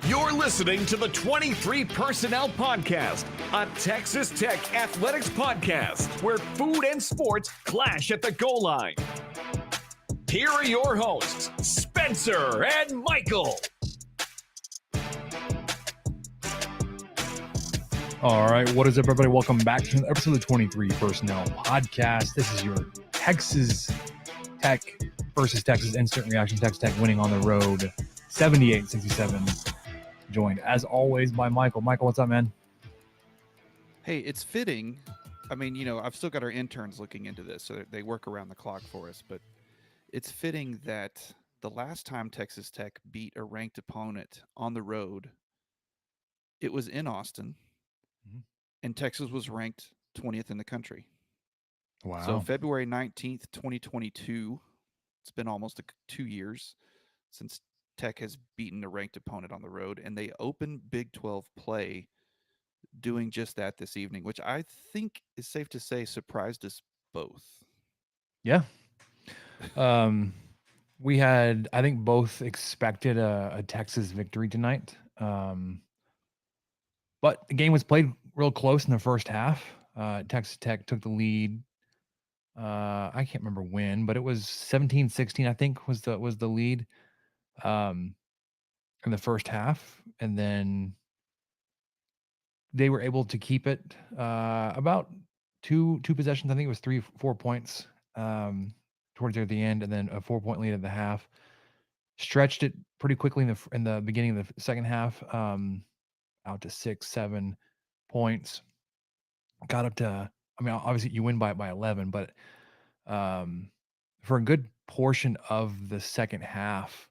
You're listening to the 23 Personnel Podcast, a Texas Tech athletics podcast where food and sports clash at the goal line. Here are your hosts, Spencer and Michael. All right, what is up, everybody? Welcome back to episode of the 23 Personnel Podcast. This is your Texas Tech versus Texas instant reaction. Texas Tech winning on the road, 78-67. Joined, as always, by Michael. Michael, what's up, man? Hey, it's fitting. I mean, you know, I've still got our interns looking into this, so they work around the clock for us. But it's fitting that the last time Texas Tech beat a ranked opponent on the road, it was in Austin, and Texas was ranked 20th in the country. Wow. So February 19th, 2022, it's been almost 2 years since Tech has beaten a ranked opponent on the road, and they open Big 12 play doing just that this evening, which I think is safe to say surprised us both. Yeah. We had, I think, both expected a Texas victory tonight. But the game was played real close in the first half. Texas Tech took the lead. I can't remember when, but it was 17-16, I think, was the lead in the first half, and then they were able to keep it about two possessions. I think it was 3-4 points towards the end, and then a 4-point lead at the half. Stretched it pretty quickly in the beginning of the second half, out to 6-7 points. Got up to, I mean, obviously you win by 11, but for a good portion of the second half,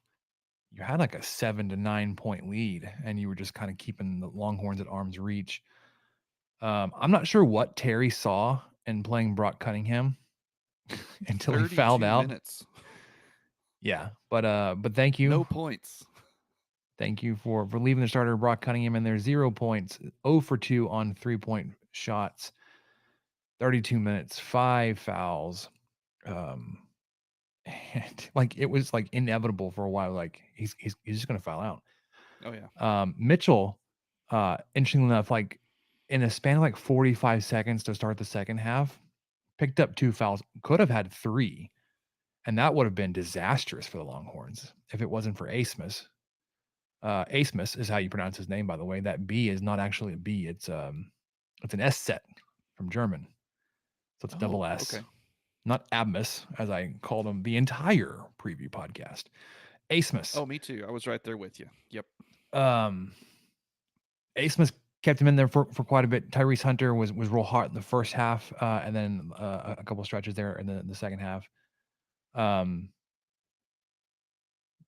you had like a 7 to 9 point lead, and you were just kind of keeping the Longhorns at arm's reach. I'm not sure what Terry saw in playing Brock Cunningham until he fouled out. Minutes. Yeah, but thank you. No points. Thank you for leaving the starter Brock Cunningham in there. 0 points, 0 for 2 on 3-point shots. 32 minutes, 5 fouls. And like it was like inevitable for a while. Like he's just gonna foul out. Oh yeah. Mitchell, interestingly enough, like in a span of like 45 seconds to start the second half, picked up 2 fouls. Could have had 3, and that would have been disastrous for the Longhorns if it wasn't for Asmus. Asmus is how you pronounce his name, by the way. That B is not actually a B. It's an S set from German, so it's double S. Okay. Not Abmus, as I called him the entire preview podcast. Asmus. Oh, me too. I was right there with you. Yep. Asmus kept him in there for quite a bit. Tyrese Hunter was real hot in the first half, and then a couple stretches there in the second half.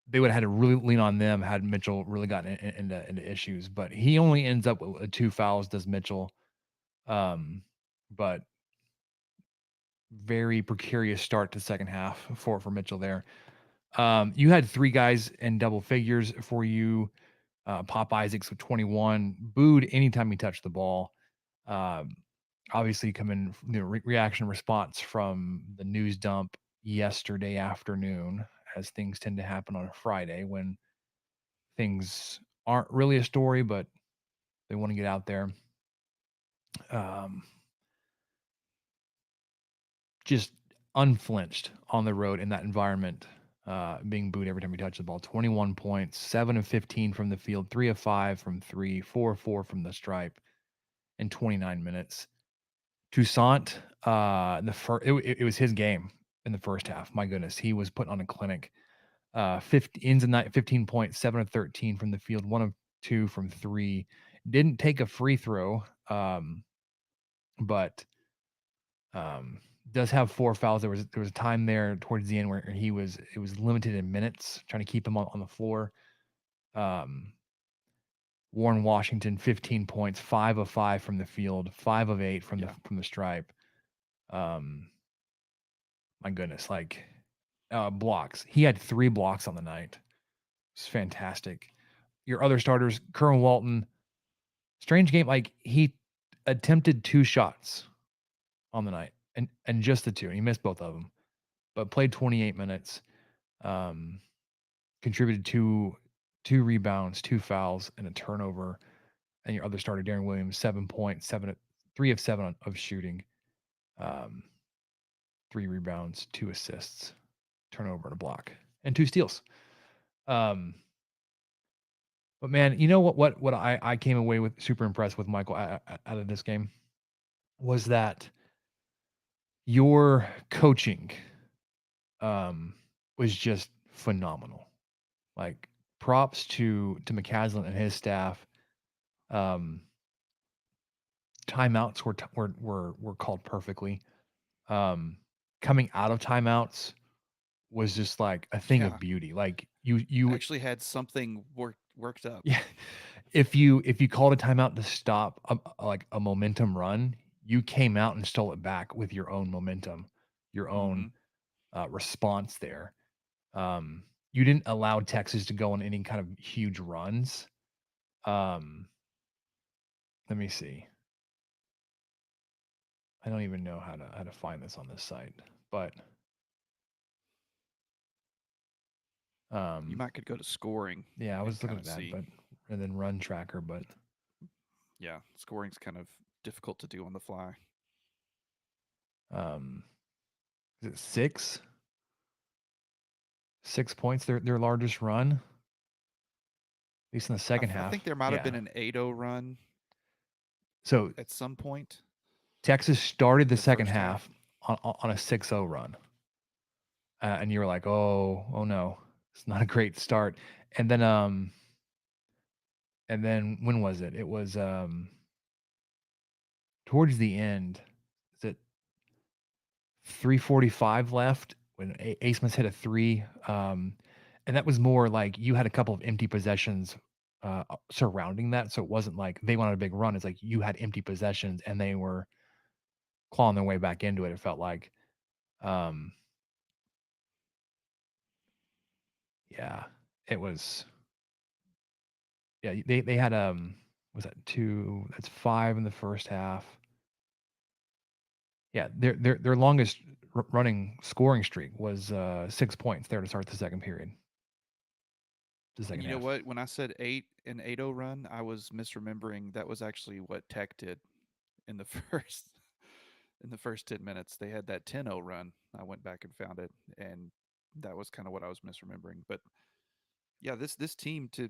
They would have had to really lean on them had Mitchell really gotten into issues. But he only ends up with 2 fouls, does Mitchell. But very precarious start to second half for Mitchell there. You had 3 guys in double figures for you. Pop Isaacs with 21, booed anytime he touched the ball. Obviously coming reaction response from the news dump yesterday afternoon, as things tend to happen on a Friday when things aren't really a story, but they want to get out there. Just unflinched on the road in that environment, being booed every time he touched the ball. 21 points, 7 of 15 from the field, 3 of 5 from 3, 4 of 4 from the stripe in 29 minutes. Toussaint, it was his game in the first half. My goodness, he was putting on a clinic. 15 points, 7 of 13 from the field, 1 of 2 from 3. Didn't take a free throw, but does have 4 fouls. There was a time there towards the end where it was limited in minutes, trying to keep him on the floor. Warren Washington, 15 points, 5 of 5 from the field, 5 of 8 from the stripe. My goodness, like blocks. He had 3 blocks on the night. It's fantastic. Your other starters, Kerwin Walton, strange game. Like he attempted 2 shots on the night, and just the 2. He missed both of them, but played 28 minutes. Contributed 2 2 rebounds, 2 fouls, and a turnover. And your other starter, Darren Williams, 7 points, 3 of 7 of shooting, 3 rebounds, 2 assists, turnover, and a block, and 2 steals. But man, you know what I came away with super impressed with, Michael, out of this game was that your coaching was just phenomenal. Like, props to McCaslin and his staff. Timeouts were called perfectly. Coming out of timeouts was just like a thing Yeah, of beauty. Like, you actually had something worked up. yeah, if you called a timeout to stop like a momentum run, you came out and stole it back with your own momentum, your own Hmm. response there. You didn't allow Texas to go on any kind of huge runs. Um, let me see. I don't even know how to find this on this site, but You might could go to scoring yeah, I and was looking kind at of that, see. but and then run tracker, but Yeah, scoring's kind of difficult to do on the fly. um, is it 6? 6 points, their largest run, at least in the second I half. think there might have been Yeah. an 8-0 run So at some point Texas started the in the second first half. half on a 6-0 run, and you were like, oh no, it's not a great start. And then when was it? It was towards the end. Is it 3:45 left when Asmus hit a three? And that was more like you had a couple of empty possessions surrounding that, so it wasn't like they wanted a big run. It's like you had empty possessions and they were clawing their way back into it. It felt like, um, yeah, it was. Yeah, they had was that 2? That's 5 in the first half. Yeah, their longest running scoring streak was 6 points there to start the second period, the And second you know half. what? When I said 8 run, I was misremembering. That was actually what Tech did in the first in the first 10 minutes. They had that 10-0 run. I went back and found it, and that was kind of what I was misremembering. But yeah, this team to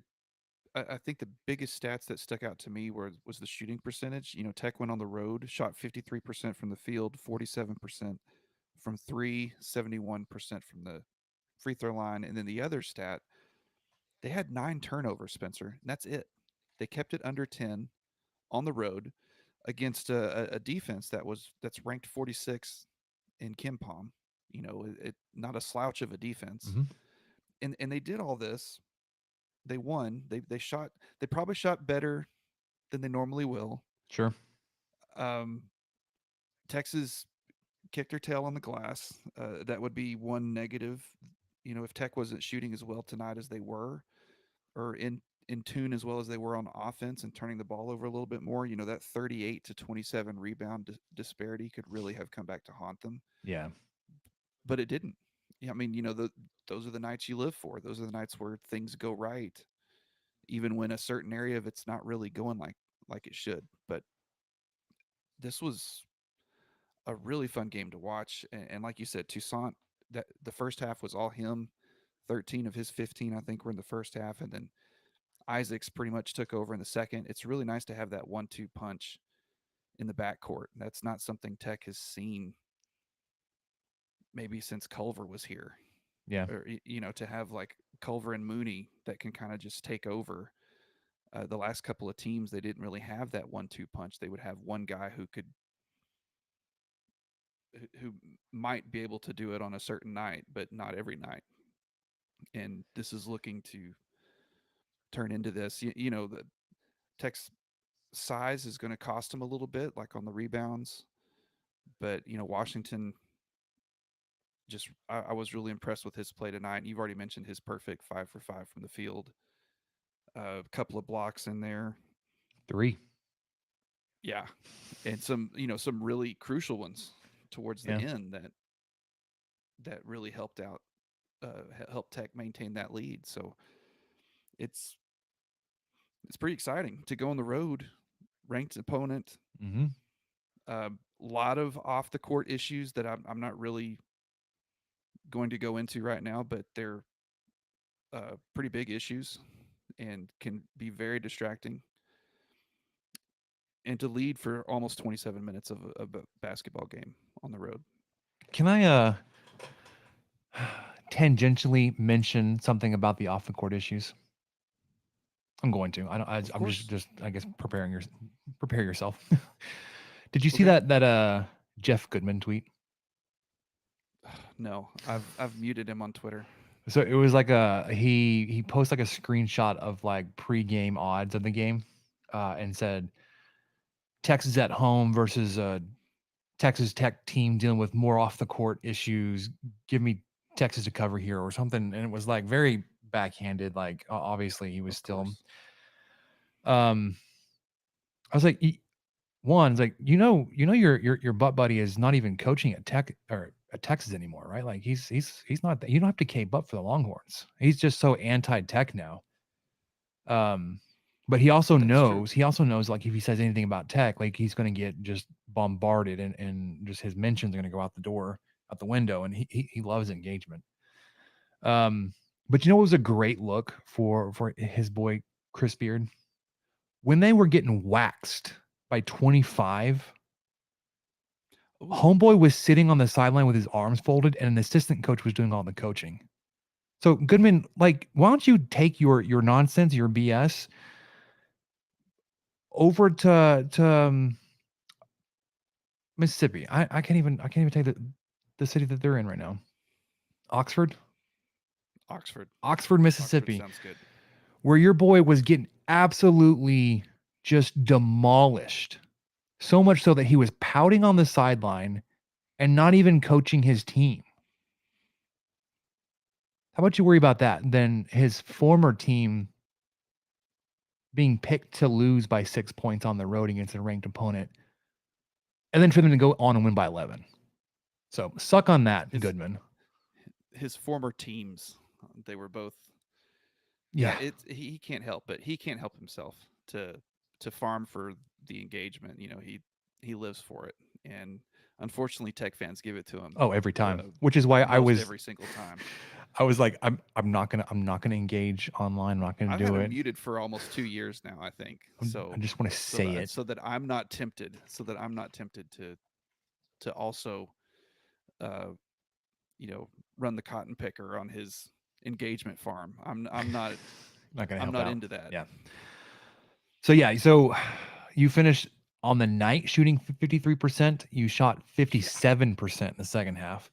I think the biggest stats that stuck out to me was the shooting percentage. You know, Tech went on the road, shot 53% from the field, 47% from three, 71% from the free throw line, and then the other stat, they had 9 turnovers, Spencer, and that's it. They kept it under 10 on the road against a defense that's ranked 46 in KenPom. You know, not a slouch of a defense, Mhm. and they did all this. They won. They probably shot better than they normally will. Sure. Um, Texas kicked their tail on the glass. That would be one negative. You know, if Tech wasn't shooting as well tonight as they were, or in tune as well as they were on offense and turning the ball over a little bit more, you know, that 38 to 27 rebound disparity could really have come back to haunt them. Yeah. But it didn't. Yeah, I mean, you know, those are the nights you live for. Those are the nights where things go right, even when a certain area of it's not really going like it should. But this was a really fun game to watch. And like you said, Toussaint, that the first half was all him. 13 of his 15, I think, were in the first half, and then Isaacs pretty much took over in the second. It's really nice to have that 1-2 punch in the backcourt. That's not something Tech has seen maybe since Culver was here. Yeah. Or you know, to have like Culver and Mooney that can kind of just take over. The last couple of teams, they didn't really have that 1-2 punch. They would have one guy who might be able to do it on a certain night, but not every night. And this is looking to turn into this. You know, the Tech's size is going to cost them a little bit, like on the rebounds. But you know, Washington just I was really impressed with his play tonight. You've already mentioned his perfect 5 for 5 from the field. A couple of blocks in there. 3. Yeah, and some some really crucial ones towards the Yeah. end that really helped out helped Tech maintain that lead. So it's pretty exciting to go on the road, ranked opponent. Mm-hmm. A lot of off the court issues that I'm not really going to go into right now, but they're pretty big issues and can be very distracting. And to lead for almost 27 minutes of a basketball game on the road. Can I tangentially mention something about the off the court issues? I'm going to. I don't. Of I'm course. just I guess prepare yourself. Did you see Okay. that Jeff Goodman tweet? No, I've muted him on Twitter. So it was like he posted like a screenshot of like pregame odds of the game, and said Texas at home versus a Texas Tech team dealing with more off the court issues. Give me Texas to cover here or something, and it was like very backhanded. Like obviously he was Of still. course. I was like, one, it's like your butt buddy is not even coaching at Tech or at Texas anymore, right? Like he's not. You don't have to K Butt for the Longhorns. He's just so anti-Tech now. But he also That's true. knows like if he says anything about Tech, like he's going to get just bombarded and just his mentions are going to go out the window, and he loves engagement. But you know what was a great look for his boy Chris Beard? When they were getting waxed by 25, Ooh, homeboy was sitting on the sideline with his arms folded, and an assistant coach was doing all the coaching. So Goodman, like, why don't you take your nonsense, your BS, over to Mississippi? I can't even take the city that they're in right now. Oxford, Oxford, Mississippi, sounds good. where your boy was getting absolutely just demolished. So much so that he was pouting on the sideline and not even coaching his team. How about you worry about that than his former team being picked to lose by 6 points on the road against a ranked opponent, and then for them to go on and win by 11. So suck on that, Goodman. His former teams, they were both. Yeah, he can't help, but he can't help himself to farm for the engagement. You know, he lives for it, and unfortunately, Tech fans give it to him. Oh, every time, which is why I was every single time. I was like, I'm not gonna engage online. I'm not gonna I've do had it. him muted for almost 2 years now, I think. So I just want to say it so that I'm not tempted. So that I'm not tempted to also, run the cotton picker on his engagement farm. I'm not. not gonna. I'm help not out. into that. Yeah. So you finished on the night shooting 53%. You shot 57% in the second half.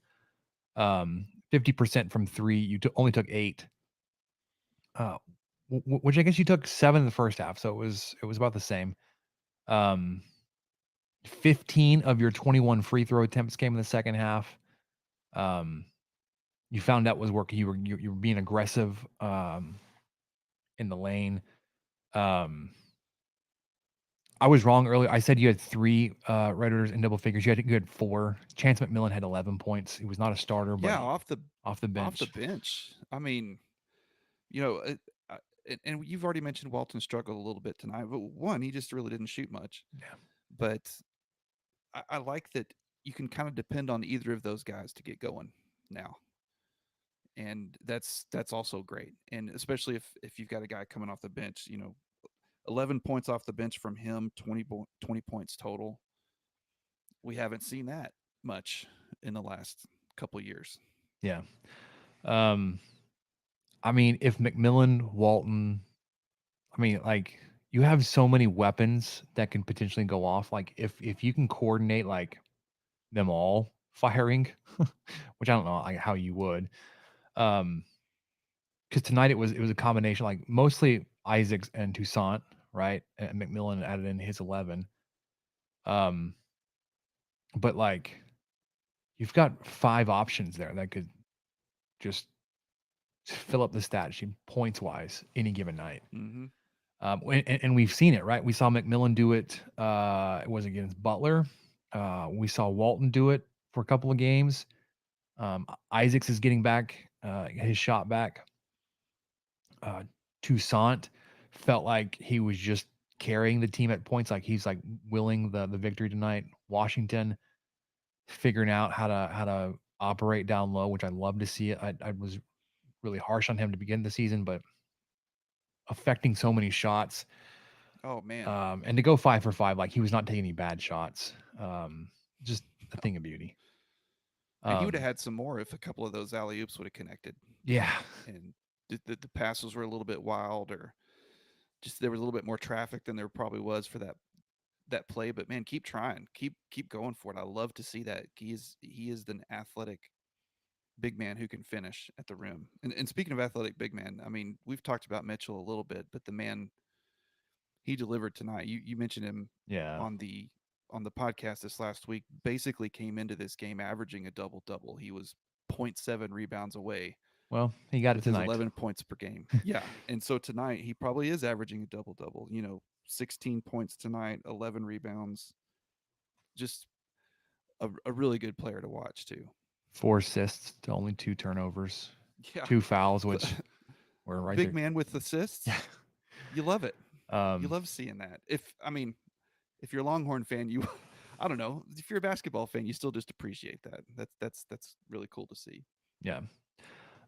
50% from three. You only took 8. Which I guess you took 7 in the first half, so it was about the same. 15 of your 21 free throw attempts came in the second half. You found that was working. You were being aggressive in the lane. I was wrong earlier. I said you had 3 Redditors in double figures. You had 4. Chance McMillan had 11 points. He was not a starter, but off the bench. Off the bench. I mean, and you've already mentioned Walton struggled a little bit tonight. But one, he just really didn't shoot much. Yeah. But I like that you can kind of depend on either of those guys to get going now. And that's also great. And especially if you've got a guy coming off the bench, 11 points off the bench from him, 20 points total. We haven't seen that much in the last couple of years. Yeah. I mean, if McMillan, Walton, like you have so many weapons that can potentially go off. Like if you can coordinate like them all firing, which I don't know how you would. Because tonight it was a combination, like mostly Isaacs and Toussaint, right? And McMillan added in his 11. But like you've got 5 options there that could just fill up the stat sheet points wise any given night. Mm-hmm. And we've seen it, right? We saw McMillan do it. It was against Butler. We saw Walton do it for a couple of games. Isaacs is getting back his shot back. Toussaint felt like he was just carrying the team at points, like he's like willing the victory tonight. Washington figuring out how to operate down low, which I love to see it. I was really harsh on him to begin the season, but affecting so many shots. Oh man, And to go 5 for 5, like he was not taking any bad shots. Just a thing of beauty. and he would have had some more if a couple of those alley oops would have connected. Yeah. And the passes were a little bit wild, or just there was a little bit more traffic than there probably was for that play. But man, keep trying, keep going for it. I love to see that. He is an athletic big man who can finish at the rim. And speaking of athletic big man, I mean, we've talked about Mitchell a little bit, but the man, he delivered tonight. You mentioned him Yeah. on the podcast this last week. Basically came into this game averaging a double double. He was 0.7 rebounds away Well, he got it with his tonight. 11 points per game. Yeah, and so tonight he probably is averaging a double double. 16 points tonight, 11 rebounds. Just a really good player to watch too. 4 assists to only 2 turnovers, Yeah, 2 fouls, which were right big there. man with assists. Yeah. You love it. You Um, love seeing that. If you're a Longhorn fan, you I don't know. If you're a basketball fan, you still just appreciate that. That's really cool to see. yeah.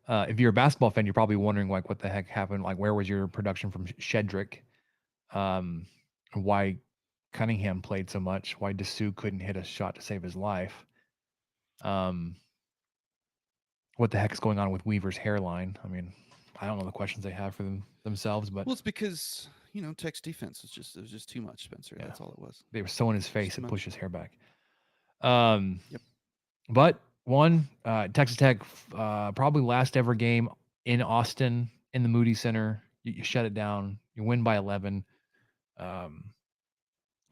If you're a basketball fan, you're probably wondering like what the heck happened. Like, where was your production from Shedrick? Why Cunningham played so much? Why Dessou couldn't hit a shot to save his life? What the heck is going on with Weaver's hairline? I mean, I don't know the questions they have for themselves, but Well, it's because Tech's defense was just too much, Spencer. Yeah. That's all it was. they were so in his face too it much. pushed his hair back. Yep. But Texas Tech, probably last ever game in Austin in the Moody Center. You shut it down. You win by 11.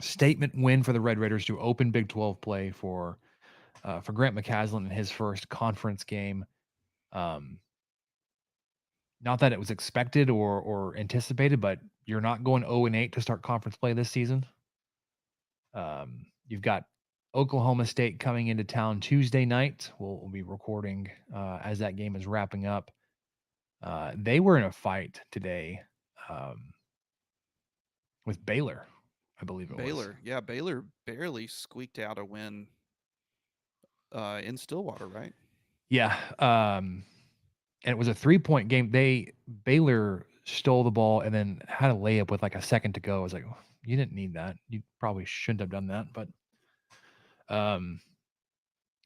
Statement win for the Red Raiders to open Big 12 play for Grant McCaslin in his first conference game. Not that it was expected or anticipated, but you're not going 0-8 to start conference play this season. You've got Oklahoma State coming into town Tuesday night. We'll be recording as that game is wrapping up. They were in a fight today with Baylor, I believe it was. Baylor, yeah, Baylor barely squeaked out a win in Stillwater, right? Yeah. And it was a 3-point game. Baylor stole the ball and then had a layup with like a second to go. I was like, you didn't need that. You probably shouldn't have done that. But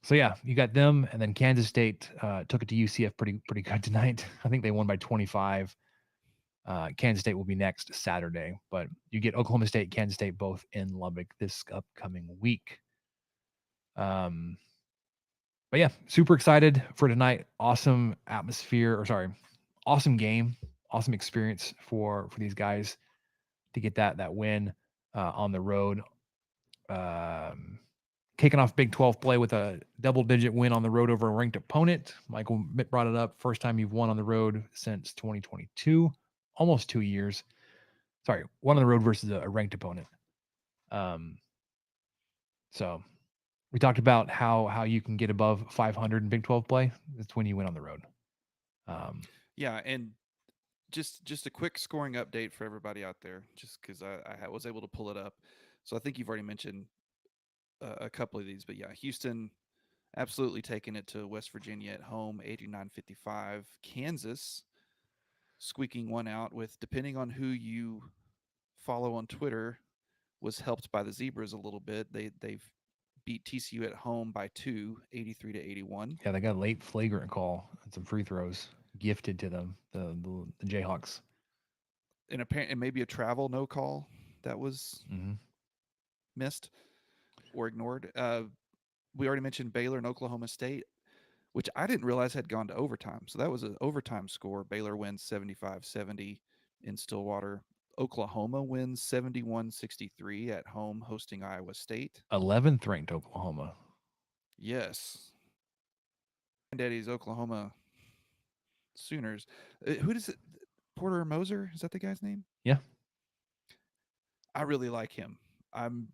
so yeah, you got them, and then Kansas State took it to UCF pretty good tonight. I think they won by 25. Kansas State will be next Saturday, but you get Oklahoma State, Kansas State both in Lubbock this upcoming week. But yeah, super excited for tonight. Awesome atmosphere, awesome game, awesome experience for these guys to get that win on the road. Kicking off Big 12 play with a double-digit win on the road over a ranked opponent. Michael brought it up. First time you've won on the road since 2022, almost 2 years. Sorry, one on the road versus a ranked opponent. So we talked about how you can get above 500 in Big 12 play. That's when you win on the road. Yeah, and just a quick scoring update for everybody out there, just because I was able to pull it up. So I think you've already mentioned a couple of these, but yeah, Houston absolutely taking it to West Virginia at home, 89-55. Kansas squeaking one out with, depending on who you follow on Twitter, was helped by the Zebras a little bit. They've beat TCU at home by 2, 83-81. Yeah, they got a late flagrant call and some free throws gifted to them, the Jayhawks. And maybe a travel no call that was missed or ignored. We already mentioned Baylor and Oklahoma State, which I didn't realize had gone to overtime. So that was an overtime score. Baylor wins 75-70 in Stillwater. Oklahoma wins 71-63 at home hosting Iowa State. 11th ranked Oklahoma. Yes. Daddy's Oklahoma Sooners. Who does it? Porter Moser? Is that the guy's name? Yeah. I really like him. I'm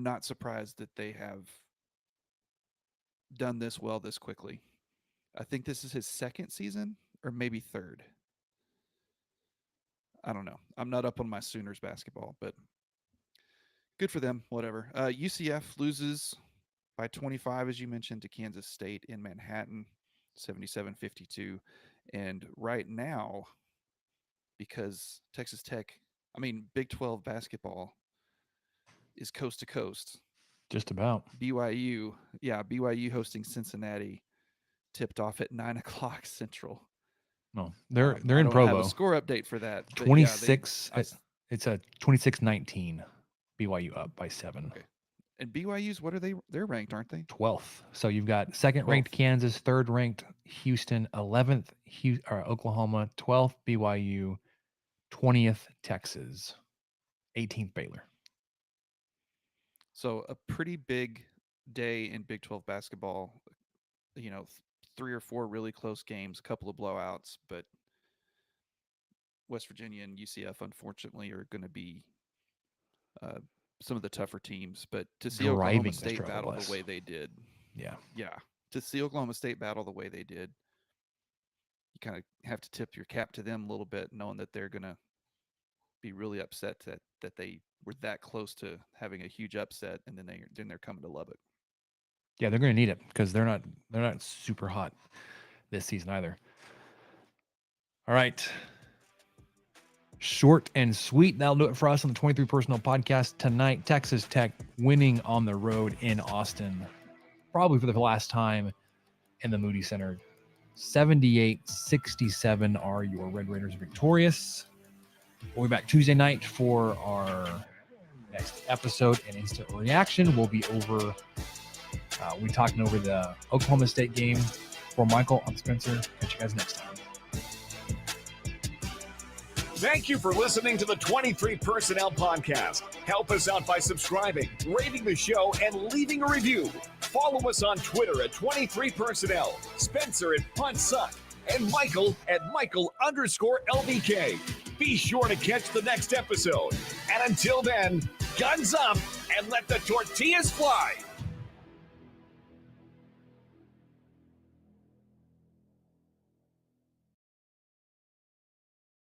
not surprised that they have done this well this quickly. I think this is his second season or maybe third. I don't know. I'm not up on my Sooners basketball, but good for them. Whatever. UCF loses by 25, as you mentioned, to Kansas State in Manhattan, 77-52. And right now, because Texas Tech, Big 12 basketball is coast to coast. Just about. BYU hosting Cincinnati, tipped off at 9:00 Central. No, they're in I don't Provo. have a score update for that. but 26. yeah, It's a 26-19. BYU up by 7. Okay. And BYU's, what are they? They're ranked, aren't they? 12th. So you've got second ranked 12th. Kansas, third ranked Houston, 11th Oklahoma, 12th BYU, 20th Texas, 18th Baylor. So a pretty big day in Big 12 basketball. 3 or 4 really close games, a couple of blowouts, but West Virginia and UCF, unfortunately, are going to be some of the tougher teams. But to see Oklahoma State battle the way they did, to see Oklahoma State battle the way they did, you kind of have to tip your cap to them a little bit, knowing that they're going to be really upset that they were that close to having a huge upset, and then they're coming to Lubbock. Yeah, they're going to need it because they're not super hot this season either. All right. Short and sweet. That'll do it for us on the 23 Personnel Podcast tonight. Texas Tech winning on the road in Austin, probably for the last time in the Moody Center. 78-67 are your Red Raiders victorious. We'll be back Tuesday night for our next episode and instant reaction. We'll be over. We're talking over the Oklahoma State game. For Michael, I'm Spencer. Catch you guys next time. Thank you for listening to the 23 Personnel Podcast. Help us out by subscribing, rating the show, and leaving a review. Follow us on Twitter at 23 Personnel, Spencer at Punt Suck, and Michael at Michael_LVK. Be sure to catch the next episode. And until then, guns up and let the tortillas fly.